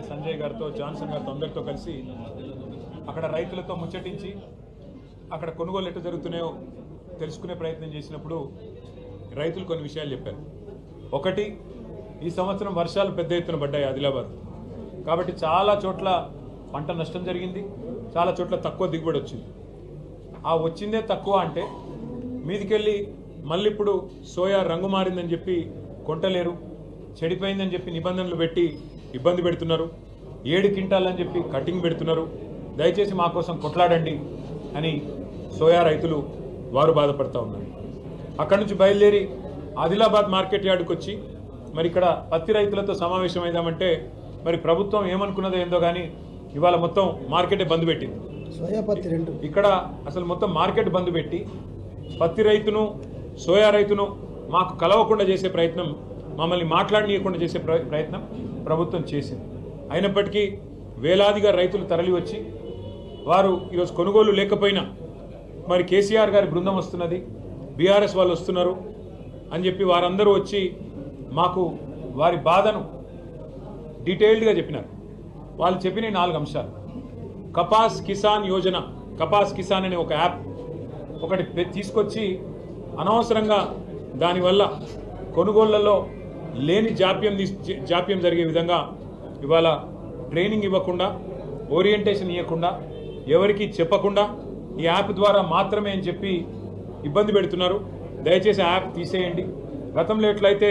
సంజయ్ గారితో జాన్సన్ గారితో అందరితో కలిసి అక్కడ రైతులతో ముచ్చటించి అక్కడ కొనుగోలు ఎట్లా జరుగుతున్నాయో తెలుసుకునే ప్రయత్నం చేసినప్పుడు రైతులు కొన్ని విషయాలు చెప్పారు. ఒకటి, ఈ సంవత్సరం వర్షాలు పెద్ద ఎత్తున పడ్డాయి ఆదిలాబాద్, కాబట్టి చాలా చోట్ల పంట నష్టం జరిగింది, చాలా చోట్ల తక్కువ దిగుబడి వచ్చింది. ఆ వచ్చిందే తక్కువ అంటే మీదికెళ్ళి మళ్ళీ ఇప్పుడు సోయా రంగు మారిందని చెప్పి కొంటలేరు, చెడిపోయిందని చెప్పి నిబంధనలు పెట్టి ఇబ్బంది పెడుతున్నారు, 7 క్వింటాల్ అని చెప్పి కటింగ్ పెడుతున్నారు. దయచేసి మా కోసం కొట్లాడండి అని సోయా రైతులు వారు బాధపడుతూ ఉన్నారు. అక్కడి నుంచి బయలుదేరి ఆదిలాబాద్ మార్కెట్ యార్డుకు వచ్చి మరి ఇక్కడ పత్తి రైతులతో సమావేశమైందామంటే మరి ప్రభుత్వం ఏమనుకున్నదో ఏందో కానీ ఇవాళ మొత్తం మార్కెటే బంద్ పెట్టింది. ఇక్కడ అసలు మొత్తం మార్కెట్ బంద్ పెట్టి పత్తి రైతును సోయా రైతును మాకు కలవకుండా చేసే ప్రయత్నం, మమ్మల్ని మాట్లాడనీయకుండా చేసే ప్రయత్నం ప్రభుత్వం చేసింది. అయినప్పటికీ వేలాదిగా రైతులు తరలి వచ్చి వారు ఈరోజు కొనుగోలు లేకపోయినా మరి కేసీఆర్ గారి బృందం వస్తున్నది, బీఆర్ఎస్ వాళ్ళు వస్తున్నారు అని చెప్పి వారందరూ వచ్చి మాకు వారి బాధను డీటెయిల్డ్గా చెప్పినారు. వాళ్ళు చెప్పిన 4 అంశాలు. కపాస్ కిసాన్ యోజన, కపాస్ కిసాన్ అనే ఒక యాప్ ఒకటి తీసుకొచ్చి అనవసరంగా దానివల్ల కొనుగోళ్లలో లేని జాప్యం జరిగే విధంగా ఇవాళ ట్రైనింగ్ ఇవ్వకుండా, ఓరియంటేషన్ ఇవ్వకుండా, ఎవరికి చెప్పకుండా ఈ యాప్ ద్వారా మాత్రమే అని చెప్పి ఇబ్బంది పెడుతున్నారు. దయచేసి ఆ యాప్ తీసేయండి. గతంలో ఎట్లయితే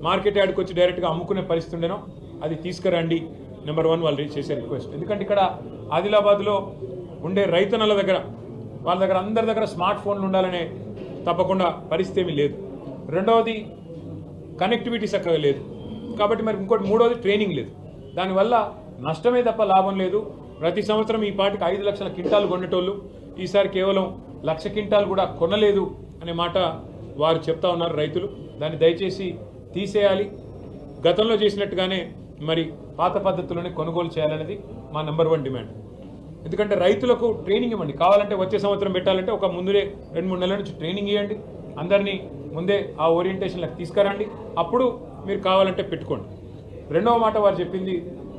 మార్కెట్ యార్డ్కి వచ్చి డైరెక్ట్గా అమ్ముకునే పరిస్థితి ఉండేనో అది తీసుకురండి. నెంబర్ 1 వాళ్ళు చేసే రిక్వెస్ట్. ఎందుకంటే ఇక్కడ ఆదిలాబాద్లో ఉండే రైతన్నల దగ్గర, వాళ్ళ దగ్గర అందరి దగ్గర స్మార్ట్ ఫోన్లు ఉండాలనే తప్పకుండా పరిస్థితి ఏమీ లేదు. రెండవది కనెక్టివిటీ చక్కగా లేదు. కాబట్టి మరి ఇంకోటి మూడవది ట్రైనింగ్ లేదు. దానివల్ల నష్టమే తప్ప లాభం లేదు. ప్రతి సంవత్సరం ఈ పాటికి 5 లక్షల క్వింటాలు కొనేటోళ్ళు ఈసారి కేవలం 1,00,000 క్వింటాలు కూడా కొనలేదు అనే మాట వారు చెప్తా ఉన్నారు రైతులు. దాన్ని దయచేసి తీసేయాలి. గతంలో చేసినట్టుగానే మరి పాత పద్ధతిలోనే కొనుగోలు చేయాలనేది మా నెంబర్ 1 డిమాండ్. ఎందుకంటే రైతులకు ట్రైనింగ్ ఇవ్వండి. కావాలంటే వచ్చే సంవత్సరం పెట్టాలంటే ఒక ముందునే 2-3 నెలల నుంచి ట్రైనింగ్ ఇవ్వండి. అందరినీ ముందే ఆ ఓరియంటేషన్లకు తీసుకురండి. అప్పుడు మీరు కావాలంటే పెట్టుకోండి. రెండవ మాట వారు చెప్పింది,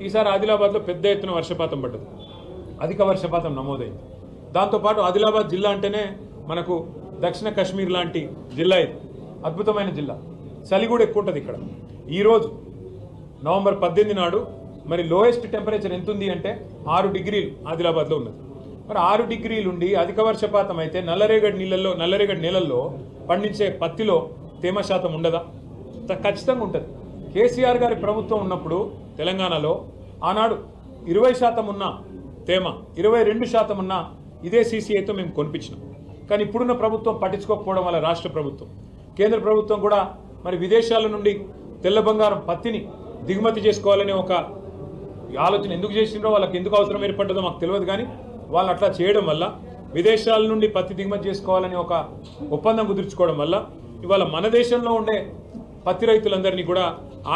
ఈసారి ఆదిలాబాద్లో పెద్ద ఎత్తున వర్షపాతం పడ్డది, అధిక వర్షపాతం నమోదైంది. దాంతోపాటు ఆదిలాబాద్ జిల్లా అంటేనే మనకు దక్షిణ కాశ్మీర్ లాంటి జిల్లా, ఇది అద్భుతమైన జిల్లా. చలి కూడా ఎక్కువ ఉంటుంది ఇక్కడ. ఈరోజు నవంబర్ 18 నాడు మరి లోయెస్ట్ టెంపరేచర్ ఎంత ఉంది అంటే 6 డిగ్రీలు ఆదిలాబాద్లో ఉన్నది. మరి 6 డిగ్రీలు ఉండి అధిక వర్షపాతం అయితే నల్లరేగడి నీళ్ళల్లో పండించే పత్తిలో తేమ శాతం ఉండదా? ఖచ్చితంగా ఉంటుంది. కేసీఆర్ గారి ప్రభుత్వం ఉన్నప్పుడు తెలంగాణలో ఆనాడు 20% ఉన్న తేమ 22% ఉన్న ఇదే సీసీఐతో మేము కొనిపించినాం. కానీ ఇప్పుడున్న ప్రభుత్వం పట్టించుకోకపోవడం వల్ల రాష్ట్ర ప్రభుత్వం, కేంద్ర ప్రభుత్వం కూడా మరి విదేశాల నుండి తెల్ల బంగారం పత్తిని దిగుమతి చేసుకోవాలనే ఒక ఆలోచన ఎందుకు చేసిండ్రో, వాళ్ళకి ఎందుకు అవసరం ఏర్పడ్డదో మాకు తెలియదు. కానీ వాళ్ళు అట్లా చేయడం వల్ల, విదేశాల నుండి పత్తి దిగుమతి చేసుకోవాలని ఒక ఒప్పందం కుదుర్చుకోవడం వల్ల ఇవాళ మన దేశంలో ఉండే పత్తి రైతులందరినీ కూడా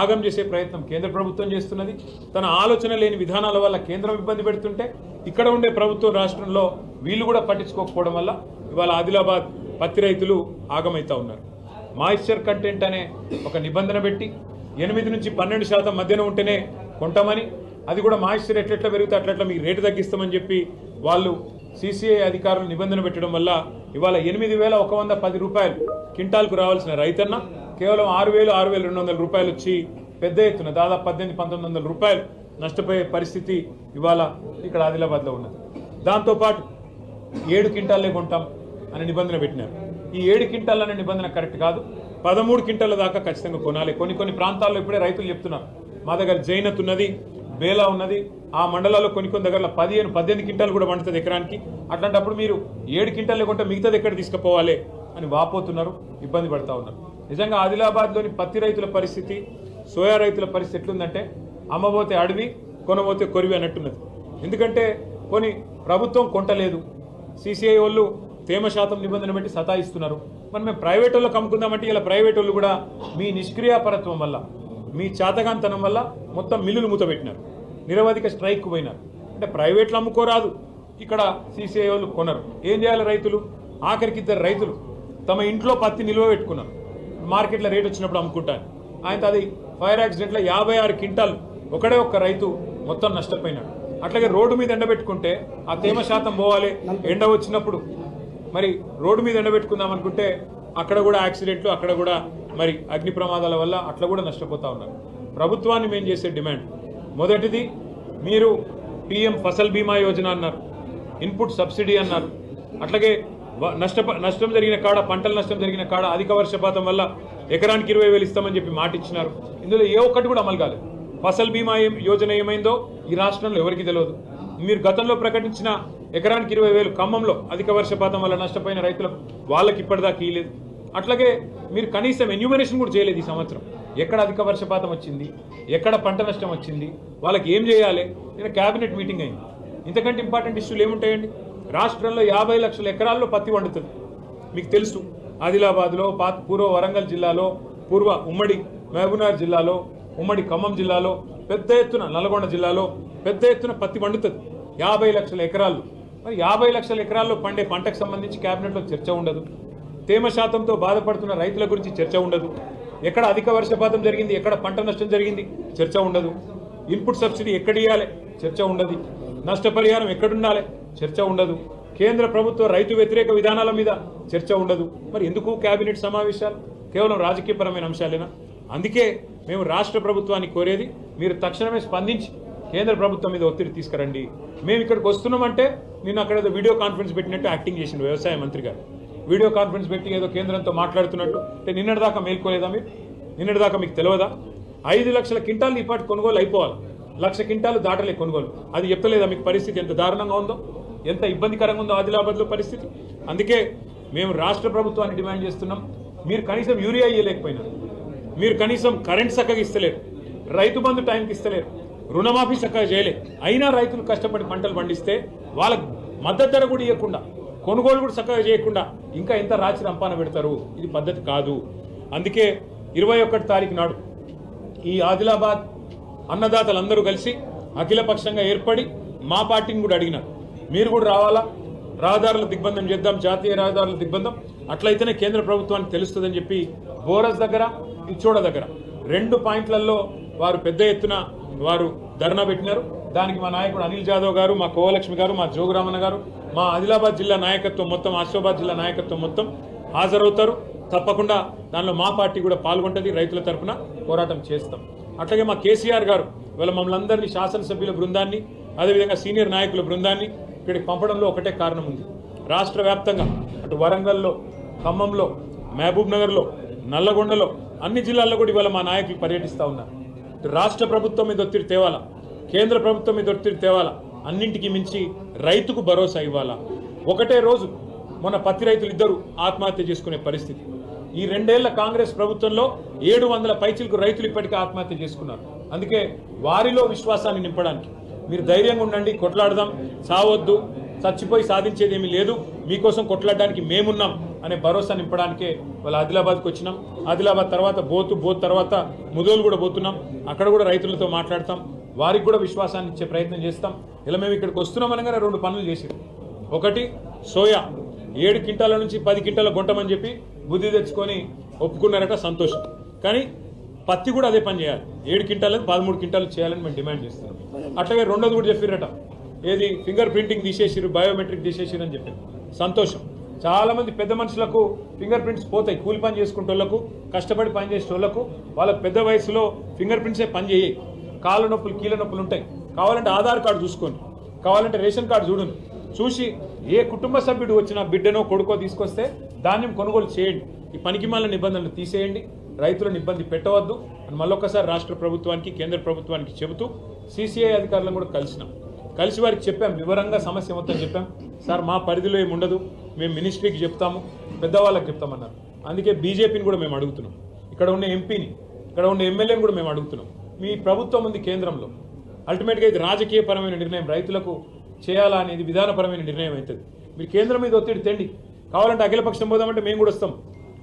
ఆగం చేసే ప్రయత్నం కేంద్ర ప్రభుత్వం చేస్తున్నది. తన ఆలోచన లేని విధానాల వల్ల కేంద్రం ఇబ్బంది పెడుతుంటే ఇక్కడ ఉండే ప్రభుత్వం రాష్ట్రంలో వీళ్ళు కూడా పట్టించుకోకపోవడం వల్ల ఇవాళ ఆదిలాబాద్ పత్తి రైతులు ఆగమవుతూ ఉన్నారు. మాయిశ్చర్ కంటెంట్ అనే ఒక నిబంధన పెట్టి 8 నుంచి 12% మధ్యన ఉంటేనే కొంటామని, అది కూడా మాయిశ్చర్ ఎట్లెట్లా పెరిగితే అట్లట్లా మీకు రేటు తగ్గిస్తామని చెప్పి వాళ్ళు సీసీఐ అధికారులు నిబంధన పెట్టడం వల్ల ఇవాళ 8,110 రూపాయలు క్వింటాల్కు రావాల్సిన రైతన్న కేవలం 6,200 రూపాయలు వచ్చి పెద్ద ఎత్తున దాదాపు 1,800-1,900 రూపాయలు నష్టపోయే పరిస్థితి ఇవాళ ఇక్కడ ఆదిలాబాద్లో ఉన్నది. దాంతోపాటు 7 క్వింటాల్లే కొంటాం అనే నిబంధన పెట్టినారు. ఈ 7 క్వింటాల్ అనే నిబంధన కరెక్ట్ కాదు. 13 క్వింటాల దాకా ఖచ్చితంగా కొనాలి. కొన్ని ప్రాంతాల్లో ఇప్పుడే రైతులు చెప్తున్నారు, మా దగ్గర జైనత్ ఉన్నది, బేలా ఉన్నది, ఆ మండలాల్లో కొన్ని దగ్గర 15-18 క్వింటాలు కూడా పండుతుంది ఎకరానికి. అట్లాంటప్పుడు మీరు 7 క్వింటాలు కొంటే మిగతాది ఎక్కడ తీసుకుపోవాలి అని వాపోతున్నారు, ఇబ్బంది పడుతూ ఉన్నారు. నిజంగా ఆదిలాబాద్లోని పత్తి రైతుల పరిస్థితి, సోయా రైతుల పరిస్థితి ఎట్లుందంటే అమ్మబోతే అడవి, కొనబోతే కొరివి అన్నట్టున్నది. ఎందుకంటే ప్రభుత్వం కొంటలేదు, సీసీఐ వాళ్ళు తేమ శాతం నిబంధన బట్టి సతాయిస్తున్నారు. మరి మేము ప్రైవేట్ వాళ్ళకి అమ్ముకుందామంటే ఇలా ప్రైవేట్ వాళ్ళు కూడా మీ నిష్క్రియాపరత్వం వల్ల, మీ చాతగాంతనం వల్ల మొత్తం మిల్లులు మూతపెట్టినారు, నిరవధిక స్ట్రైక్ పోయినారు. అంటే ప్రైవేట్లు అమ్ముకోరాదు, ఇక్కడ సీసీఐ వాళ్ళు కొనరు. ఏం చేయాలి రైతులు? ఆఖరికి 2 రైతులు తమ ఇంట్లో పత్తి నిల్వ పెట్టుకున్నారు, మార్కెట్లో రేట్ వచ్చినప్పుడు అమ్ముకుంటాను. ఆయనతో అది ఫైర్ యాక్సిడెంట్లో 56 క్వింటాల్ ఒకడే ఒక్క రైతు మొత్తం నష్టపోయినాడు. అట్లాగే రోడ్డు మీద ఎండబెట్టుకుంటే ఆ తేమ శాతం పోవాలి, ఎండ వచ్చినప్పుడు మరి రోడ్డు మీద ఎండబెట్టుకుందాం అనుకుంటే అక్కడ కూడా యాక్సిడెంట్లు, అక్కడ కూడా మరి అగ్ని ప్రమాదాల వల్ల అట్లా కూడా నష్టపోతూ ఉన్నారు. ప్రభుత్వాన్ని మేము చేసే డిమాండ్ మొదటిది, మీరు పిఎం ఫసల్ బీమా యోజన అన్నారు, ఇన్పుట్ సబ్సిడీ అన్నారు, అట్లాగే నష్టం జరిగిన కాడ, పంటల నష్టం జరిగిన కాడ అధిక వర్షపాతం వల్ల ఎకరానికి 20,000 ఇస్తామని చెప్పి మాట ఇచ్చినారు. ఇందులో ఏ ఒక్కటి కూడా అమలు కాలేదు. ఫసల్ బీమా యోజన ఏమైందో ఈ రాష్ట్రంలో ఎవరికి తెలియదు. మీరు గతంలో ప్రకటించిన ఎకరానికి 20,000 ఖమ్మంలో అధిక వర్షపాతం వల్ల నష్టపోయిన రైతులకు వాళ్ళకి ఇప్పటిదాకా ఇవ్వలేదు. అట్లాగే మీరు కనీసం ఎన్యూమరేషన్ కూడా చేయలేదు ఈ సంవత్సరం. ఎక్కడ అధిక వర్షపాతం వచ్చింది, ఎక్కడ పంట నష్టం వచ్చింది, వాళ్ళకి ఏం చేయాలి, నేను క్యాబినెట్ మీటింగ్ అయింది. ఇంతకంటే ఇంపార్టెంట్ ఇష్యూలు ఏముంటాయండి? రాష్ట్రంలో 50 లక్షల ఎకరాల్లో పత్తి వండుతుంది. మీకు తెలుసు, ఆదిలాబాద్లో, పూర్వ వరంగల్ జిల్లాలో, పూర్వ ఉమ్మడి మహబూబ్నగర్ జిల్లాలో, ఉమ్మడి ఖమ్మం జిల్లాలో పెద్ద ఎత్తున, నల్గొండ జిల్లాలో పెద్ద ఎత్తున పత్తి వండుతుంది 50 లక్షల ఎకరాల్లో. మరి 50 లక్షల ఎకరాల్లో పండే పంటకు సంబంధించి క్యాబినెట్లో చర్చ ఉండదు. తేమ శాతంతో బాధపడుతున్న రైతుల గురించి చర్చ ఉండదు. ఎక్కడ అధిక వర్షపాతం జరిగింది, ఎక్కడ పంట నష్టం జరిగింది, చర్చ ఉండదు. ఇన్పుట్ సబ్సిడీ ఎక్కడ ఇవ్వాలి, చర్చ ఉండదు. నష్టపరిహారం ఎక్కడుండాలి, చర్చ ఉండదు. కేంద్ర ప్రభుత్వ రైతు వ్యతిరేక విధానాల మీద చర్చ ఉండదు. మరి ఎందుకు క్యాబినెట్ సమావేశాలు? కేవలం రాజకీయపరమైన అంశాలేనా? అందుకే మేము రాష్ట్ర ప్రభుత్వాన్ని కోరేది, మీరు తక్షణమే స్పందించి కేంద్ర ప్రభుత్వం మీద ఒత్తిడి తీసుకురండి. మేము ఇక్కడికి వస్తున్నామంటే నేను అక్కడ ఏదో వీడియో కాన్ఫరెన్స్ పెట్టినట్టు యాక్టింగ్ చేసిండు వ్యవసాయ మంత్రి గారు. వీడియో కాన్ఫరెన్స్ పెట్టి ఏదో కేంద్రంతో మాట్లాడుతున్నట్టు. అంటే నిన్నటిదాకా మేల్కోలేదా మీరు? నిన్నటిదాకా మీకు తెలియదా? 5 లక్షల క్వింటాలు ఈ పాటు కొనుగోలు అయిపోవాలి, 1,00,000 క్వింటాలు దాటలే కొనుగోలు. అది చెప్పలేదా మీకు? పరిస్థితి ఎంత దారుణంగా ఉందో, ఎంత ఇబ్బందికరంగా ఉందో ఆదిలాబాద్లో పరిస్థితి. అందుకే మేము రాష్ట్ర ప్రభుత్వాన్ని డిమాండ్ చేస్తున్నాం, మీరు కనీసం యూరియా ఇవ్వలేకపోయినా, మీరు కనీసం కరెంట్ చక్కగా ఇస్తలేరు, రైతు బంధు టైంకి ఇస్తలేరు, రుణమాఫీ చక్కగా చేయలే. అయినా రైతులు కష్టపడి పంటలు పండిస్తే వాళ్ళకు మద్దతు ధర కూడా ఇవ్వకుండా, కొనుగోలు కూడా చక్కగా చేయకుండా ఇంకా ఎంత రాచి రంపాన పెడతారు? ఇది పద్ధతి కాదు. అందుకే 21 తారీఖు నాడు ఈ ఆదిలాబాద్ అన్నదాతలందరూ కలిసి అఖిలపక్షంగా ఏర్పడి మా పార్టీని కూడా అడిగినారు, మీరు కూడా రావాలా, రహదారుల దిగ్బంధం చేద్దాం, జాతీయ రహదారుల దిగ్బంధం, అట్లయితేనే కేంద్ర ప్రభుత్వానికి తెలుస్తుందని చెప్పి బోరస్ దగ్గర, ఇచ్చోడ దగ్గర 2 పాయింట్లలో వారు పెద్ద ఎత్తున వారు ధర్నా పెట్టినారు. దానికి మా నాయకుడు అనిల్ జాదవ్ గారు, మా కోవలక్ష్మి గారు, మా జోగురామన్న గారు, మా ఆదిలాబాద్ జిల్లా నాయకత్వం మొత్తం, ఆసిఫాబాద్ జిల్లా నాయకత్వం మొత్తం హాజరవుతారు. తప్పకుండా దానిలో మా పార్టీ కూడా పాల్గొంటుంది. రైతుల తరఫున పోరాటం చేస్తాం. అట్లాగే మా కేసీఆర్ గారు ఇవాళ మమ్మల్ని అందరినీ, శాసనసభ్యుల బృందాన్ని, అదేవిధంగా సీనియర్ నాయకుల బృందాన్ని ఇక్కడికి పంపడంలో ఒకటే కారణం ఉంది. రాష్ట్ర వ్యాప్తంగా అటు వరంగల్లో, ఖమ్మంలో, మహబూబ్ నగర్లో, నల్లగొండలో, అన్ని జిల్లాల్లో కూడా ఇవాళ మా నాయకులు పర్యటిస్తూ ఉన్నారు. రాష్ట్ర ప్రభుత్వం మీద ఒత్తిడి తేవాలా, కేంద్ర ప్రభుత్వం మీద ఒత్తిడి తేవాలా, అన్నింటికి మించి రైతుకు భరోసా ఇవ్వాలా. ఒకటే రోజు మొన్న పత్తి రైతులు ఇద్దరు ఆత్మహత్య చేసుకునే పరిస్థితి. ఈ 2 ఏళ్ల కాంగ్రెస్ ప్రభుత్వంలో 700 పైచిలకు రైతులు ఇప్పటికే ఆత్మహత్య చేసుకున్నారు. అందుకే వారిలో విశ్వాసాన్ని నింపడానికి మీరు ధైర్యంగా ఉండండి, కొట్లాడదాం, సావద్దు, చచ్చిపోయి సాధించేది ఏమీ లేదు, మీకోసం కొట్లాడడానికి మేమున్నాం అనే భరోసా నింపడానికే వాళ్ళ ఆదిలాబాద్కి వచ్చినాం. ఆదిలాబాద్ తర్వాత బోత్ తర్వాత ముదోలు కూడా పోతున్నాం. అక్కడ కూడా రైతులతో మాట్లాడతాం, వారికి కూడా విశ్వాసాన్ని ఇచ్చే ప్రయత్నం చేస్తాం. ఇలా మేము ఇక్కడికి వస్తున్నాం అనగానే 2 పనులు చేసాం. ఒకటి, సోయా 7 క్వింటాల నుంచి 10 క్వింటాల కొంటమని చెప్పి బుద్ధి తెచ్చుకొని ఒప్పుకున్నారట, సంతోషం. కానీ పత్తి కూడా అదే పని చేయాలి, 7 క్వింటాలకు 13 క్వింటాలు చేయాలని మేము డిమాండ్ చేస్తున్నాం. అట్లాగే రెండోది కూడా చెప్పిరట, ఏది ఫింగర్ ప్రింటింగ్ తీసేసిరు, బయోమెట్రిక్ తీసేసిరు అని చెప్పి, సంతోషం. చాలామంది పెద్ద మనుషులకు ఫింగర్ ప్రింట్స్ పోతాయి, కూలి పని చేసుకుంటోళ్లకు, కష్టపడి పని చేసేటోళ్లకు, వాళ్ళకు పెద్ద వయసులో ఫింగర్ ప్రింట్సే పని చేయాయి. కాళ్ళ నొప్పులు, కీళ్ళ నొప్పులు ఉంటాయి. కావాలంటే ఆధార్ కార్డు చూసుకోండి, కావాలంటే రేషన్ కార్డు చూడండి, చూసి ఏ కుటుంబ సభ్యుడు వచ్చినా బిడ్డనో కొడుకో తీసుకొస్తే ధాన్యం కొనుగోలు చేయండి. ఈ పనికిమాల నిబంధనలు తీసేయండి, రైతులను ఇబ్బంది పెట్టవద్దు అని మళ్ళొక్కసారి రాష్ట్ర ప్రభుత్వానికి, కేంద్ర ప్రభుత్వానికి చెబుతూ CCI అధికారులను కూడా కలిసి వారికి చెప్పాం, వివరంగా సమస్య మొత్తం చెప్పాం. సార్ మా పరిధిలో ఏమి ఉండదు, మేము మినిస్ట్రీకి చెప్తాము, పెద్దవాళ్ళకి చెప్తామన్నారు. అందుకే బీజేపీని కూడా మేము అడుగుతున్నాం, ఇక్కడ ఉన్న ఎంపీని, ఇక్కడ ఉన్న ఎమ్మెల్యేని కూడా మేము అడుగుతున్నాం. మీ ప్రభుత్వం ఉంది కేంద్రంలో, అల్టిమేట్గా ఇది రాజకీయపరమైన నిర్ణయం, రైతులకు చేయాలా అనేది విధానపరమైన నిర్ణయం అవుతుంది. మీరు కేంద్రం మీద ఒత్తిడి తెండి, కావాలంటే అఖిలపక్షం పోదామంటే మేము కూడా వస్తాం,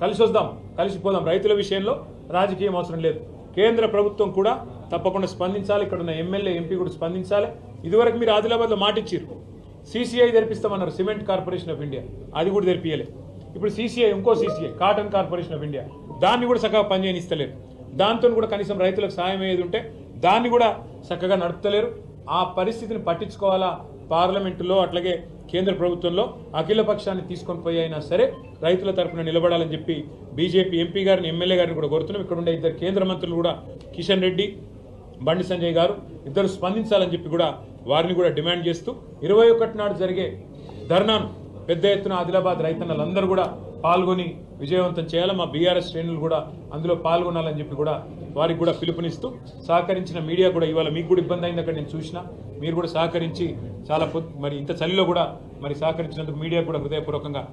కలిసి వద్దాం, కలిసిపోదాం. రైతుల విషయంలో రాజకీయం అవసరం లేదు. కేంద్ర ప్రభుత్వం కూడా తప్పకుండా స్పందించాలి, ఇక్కడ ఉన్న ఎమ్మెల్యే, ఎంపీ కూడా స్పందించాలి. ఇదివరకు మీరు ఆదిలాబాద్లో మాట ఇచ్చారు, CCI తెరిపిస్తామన్నారు, సిమెంట్ కార్పొరేషన్ ఆఫ్ ఇండియా, అది కూడా తెరిపియలే. ఇప్పుడు CCI, ఇంకో CCI, cotton corporation of India, దాన్ని కూడా చక్కగా పనిచేయనిస్తలేరు. దాంతో కూడా కనీసం రైతులకు సాయం అయ్యేది ఉంటే దాన్ని కూడా చక్కగా నడుపుతలేరు. ఆ పరిస్థితిని పట్టించుకోవాలా పార్లమెంటులో అట్లాగే కేంద్ర ప్రభుత్వంలో అఖిల పక్షాన్ని తీసుకొని పోయి అయినా సరే రైతుల తరఫున నిలబడాలని చెప్పి బీజేపీ ఎంపీ గారిని ఎమ్మెల్యే గారిని కూడా కోరుతున్నాం. ఇక్కడ ఉండే ఇద్దరు కేంద్ర మంత్రులు కూడా కిషన్ రెడ్డి బండి సంజయ్ గారు ఇద్దరు స్పందించాలని చెప్పి కూడా వారిని కూడా డిమాండ్ చేస్తూ 21 నాడు జరిగే ధర్నాను పెద్ద ఎత్తున ఆదిలాబాద్ రైతన్నలందరూ కూడా పాల్గొని విజయవంతం చేయాలి. మా బీఆర్ఎస్ శ్రేణులు కూడా అందులో పాల్గొనాలని చెప్పి కూడా వారికి కూడా పిలుపునిస్తూ సహకరించిన మీడియా కూడా ఇవాళ మీకు కూడా ఇబ్బంది అయింది అక్కడ నేను చూసినా మీరు కూడా సహకరించి చాలా మరి ఇంత చలిలో కూడా మరి సహకరించినందుకు మీడియా కూడా హృదయపూర్వకంగా